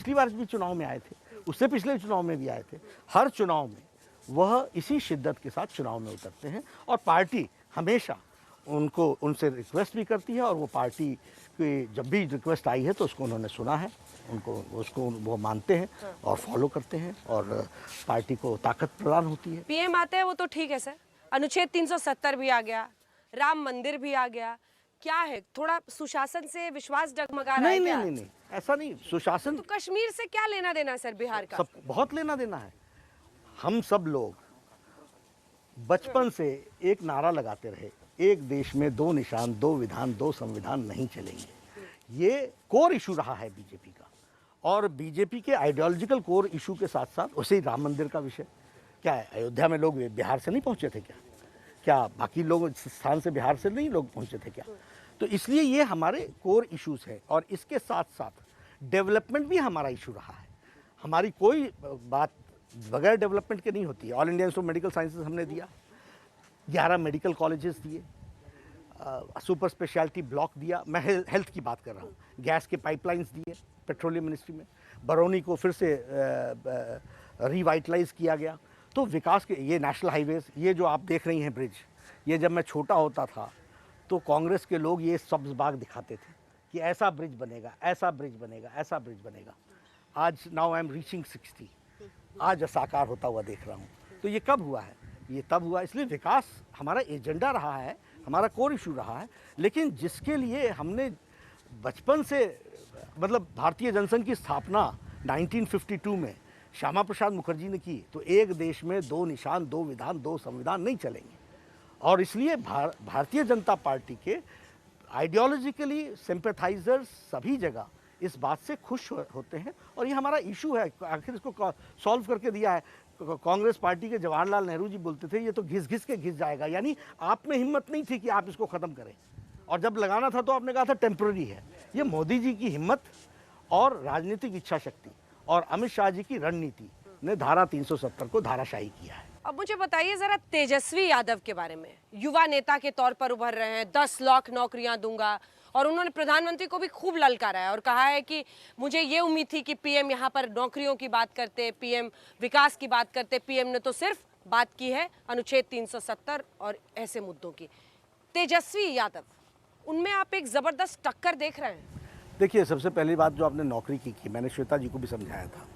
पिछली बार भी चुनाव में आए थे, उससे पिछले चुनाव में भी आए थे। हर चुनाव में वह इसी शिद्दत के साथ चुनाव में उतरते हैं और पार्टी हमेशा उनसे रिक्वेस्ट भी करती है और वो पार्टी की जब भी रिक्वेस्ट आई है तो उसको उन्होंने सुना है, उसको वो मानते हैं और फॉलो करते हैं और पार्टी को ताकत प्रदान होती है। पीएम आते हैं वो तो ठीक है सर, अनुच्छेद 370 भी आ गया, राम मंदिर भी आ गया, क्या है थोड़ा सुशासन से विश्वास डगमगा रहा है क्या? नहीं, ऐसा नहीं। सुशासन तो कश्मीर से क्या लेना देना सर बिहार का? सब बहुत लेना देना है। हम सब लोग बचपन से एक नारा लगाते रहे, एक देश में दो निशान, दो विधान, दो संविधान नहीं चलेंगे। ये कोर इशू रहा है बीजेपी का और बीजेपी के आइडियोलॉजिकल कोर इशू के साथ साथ उसे ही राम मंदिर का विषय। क्या है, अयोध्या में लोग बिहार से नहीं पहुंचे थे क्या बाकी लोग इस स्थान से बिहार से नहीं लोग पहुंचे थे क्या? तो इसलिए ये हमारे कोर इश्यूज है और इसके साथ साथ डेवलपमेंट भी हमारा इशू रहा है। हमारी कोई बात बगैर डेवलपमेंट के नहीं होती है। All India institute of medical sciences हमने दिया, 11 मेडिकल कॉलेजेस दिए, सुपर स्पेशलिटी ब्लॉक दिया, मैं हेल्थ की बात कर रहा हूँ, गैस के पाइपलाइंस दिए पेट्रोलियम मिनिस्ट्री में, बरौनी को फिर से रिवाइटलाइज किया गया। तो विकास के ये नेशनल हाईवेज, ये जो आप देख रही हैं ब्रिज, ये जब मैं छोटा होता था तो कांग्रेस के लोग ये सब्ज बाग दिखाते थे कि ऐसा ब्रिज बनेगा, ऐसा ब्रिज बनेगा, ऐसा ब्रिज बनेगा। आज नाउ आई एम रीचिंग 60, आज साकार होता हुआ देख रहा हूँ। तो ये कब हुआ है? ये तब हुआ। इसलिए विकास हमारा एजेंडा रहा है, हमारा कोर इशू रहा है, लेकिन जिसके लिए हमने बचपन से मतलब भारतीय जनसंघ की स्थापना 1952 में श्यामा प्रसाद मुखर्जी ने की, तो एक देश में दो निशान, दो विधान, दो संविधान नहीं चलेंगे। और इसलिए भारतीय जनता पार्टी के आइडियोलॉजिकली सिंपैथाइजर्स सभी जगह इस बात से खुश होते हैं और ये हमारा इशू है। आखिर इसको सॉल्व करके दिया है। कांग्रेस पार्टी के जवाहरलाल नेहरू जी बोलते थे ये तो घिस घिस के घिस जाएगा, यानी आप में हिम्मत नहीं थी कि आप इसको ख़त्म करें और जब लगाना था तो आपने कहा था टेम्पररी है। ये मोदी जी की हिम्मत और राजनीतिक इच्छा शक्ति और अमित शाह जी की रणनीति ने धारा 370 को धाराशाही किया है। अब मुझे बताइए जरा तेजस्वी यादव के बारे में। युवा नेता के तौर पर उभर रहे हैं, 10 लाख नौकरियां दूंगा, और उन्होंने प्रधानमंत्री को भी खूब ललकारा है और कहा है कि मुझे ये उम्मीद थी कि पीएम यहाँ पर नौकरियों की बात करते, पीएम विकास की बात करते, पीएम ने तो सिर्फ बात की है अनुच्छेद 370 और ऐसे मुद्दों की। तेजस्वी यादव, उनमें आप एक जबरदस्त टक्कर देख रहे हैं? देखिए, सबसे पहली बात जो आपने नौकरी की मैंने श्वेता जी को भी समझाया था।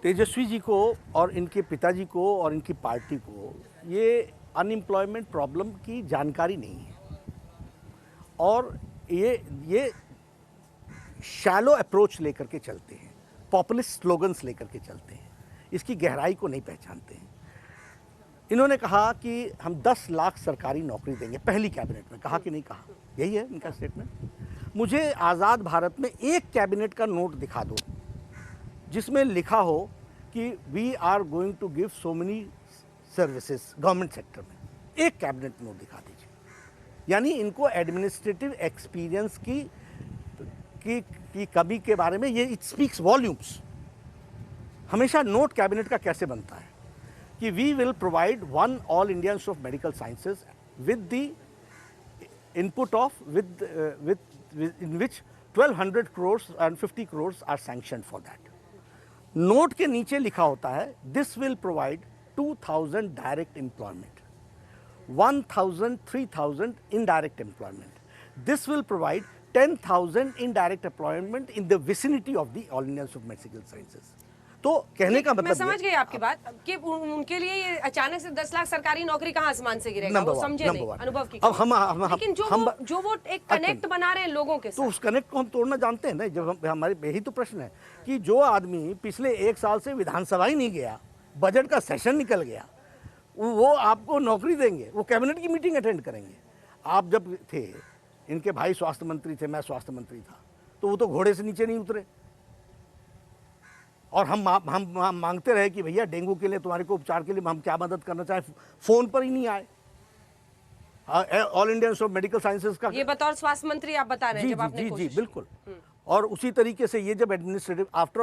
तेजस्वी जी को और इनके पिताजी को और इनकी पार्टी को ये अनएम्प्लॉयमेंट प्रॉब्लम की जानकारी नहीं है और ये शैलो अप्रोच लेकर के चलते हैं, पॉपुलिस्ट स्लोगन्स लेकर के चलते हैं, इसकी गहराई को नहीं पहचानते हैं। इन्होंने कहा कि हम 10 लाख सरकारी नौकरी देंगे, पहली कैबिनेट में कहा कि नहीं कहा? यही है इनका स्टेटमेंट। मुझे आज़ाद भारत में एक कैबिनेट का नोट दिखा दो जिसमें लिखा हो कि we are going to give so many services government sector में। एक कैबिनेट नोट दिखा दीजिए। यानी इनको एडमिनिस्ट्रेटिव एक्सपीरियंस की कमी के बारे में ये इट स्पीक्स वॉल्यूम्स। हमेशा नोट कैबिनेट का कैसे बनता है कि we will provide one all India institute of medical sciences with the input of with in which 1200 crores and 50 crores are sanctioned for that. Note के नीचे लिखा होता है this will provide 2000 direct employment, 1000 3000 indirect employment, this will provide 10,000 indirect employment in the vicinity of the all India institute of medical sciences. तो कहने का मतलब मैं समझ गई आपकी बात कि उनके लिए ये अचानक से 10 लाख सरकारी नौकरी कहाँ आसमान से गिरेगा, वो समझे नहीं, अनुभव की। अब हम लेकिन जो वो एक कनेक्ट बना रहे हैं लोगों के साथ, तो उस कनेक्ट को हम तोड़ना जानते हैं ना। जब हमारे यही तो प्रश्न है कि जो आदमी पिछले 1 साल से विधानसभा ही नहीं गया, बजट का सेशन निकल गया, वो आपको नौकरी देंगे? वो कैबिनेट की मीटिंग अटेंड करेंगे? आप जब थे, इनके भाई स्वास्थ्य मंत्री थे, मैं स्वास्थ्य मंत्री था, तो वो तो घोड़े से नीचे नहीं उतरे और हम मांगते रहे कि भैया डेंगू के लिए तुम्हारे को उपचार के लिए हम क्या मदद करना चाहें, फोन पर ही नहीं आए। All India institute of medical sciences का ये बतौर स्वास्थ्य मंत्री आप बता रहे हैं जब आपने जी बिल्कुल। और उसी तरीके से ये जब एडमिनिस्ट्रेटिव आफ्टर